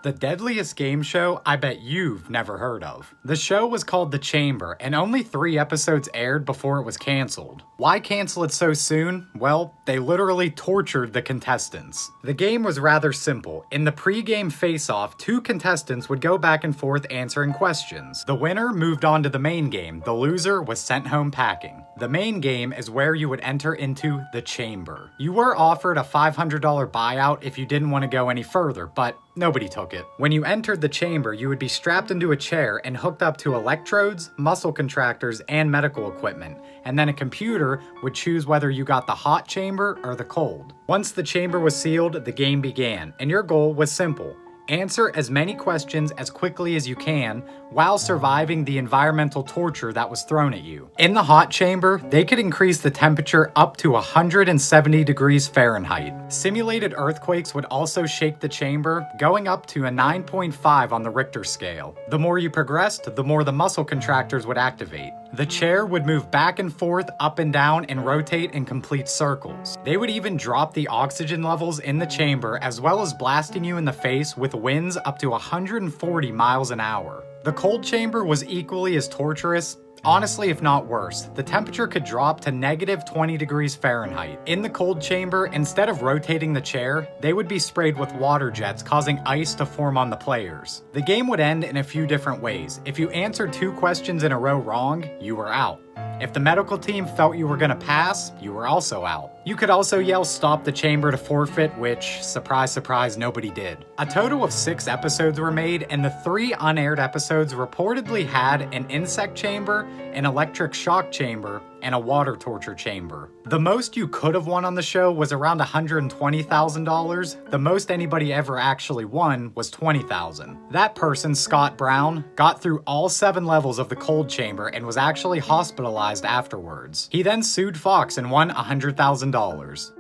The Deadliest Game Show I bet you've never heard of. The show was called The Chamber, and only 3 episodes aired before it was canceled. Why cancel it so soon? Well, they literally tortured the contestants. The game was rather simple. In the pre-game face-off, 2 contestants would go back and forth answering questions. The winner moved on to the main game. The loser was sent home packing. The main game is where you would enter into the chamber. You were offered a $500 buyout if you didn't want to go any further, but nobody took it. When you entered the chamber, you would be strapped into a chair and hooked up to electrodes, muscle contractors, and medical equipment, and then a computer would choose whether you got the hot chamber or the cold. Once the chamber was sealed, the game began, and your goal was simple. Answer as many questions as quickly as you can while surviving the environmental torture that was thrown at you. In the hot chamber, they could increase the temperature up to 170 degrees Fahrenheit. Simulated earthquakes would also shake the chamber, going up to a 9.5 on the Richter scale. The more you progressed, the more the muscle contractors would activate. The chair would move back and forth, up and down, and rotate in complete circles. They would even drop the oxygen levels in the chamber, as well as blasting you in the face with winds up to 140 miles an hour. The cold chamber was equally as torturous. Honestly, if not worse, the temperature could drop to negative 20 degrees Fahrenheit. In the cold chamber, instead of rotating the chair, they would be sprayed with water jets, causing ice to form on the players. The game would end in a few different ways. If you answered 2 questions in a row wrong, you were out. If the medical team felt you were gonna pass, you were also out. You could also yell "stop the chamber" to forfeit, which, surprise surprise, nobody did. A total of 6 episodes were made, and the 3 unaired episodes reportedly had an insect chamber, an electric shock chamber, and a water torture chamber. The most you could have won on the show was around $120,000. The most anybody ever actually won was $20,000. That person, Scott Brown, got through all 7 levels of the cold chamber and was actually hospitalized afterwards. He then sued Fox and won $100,000.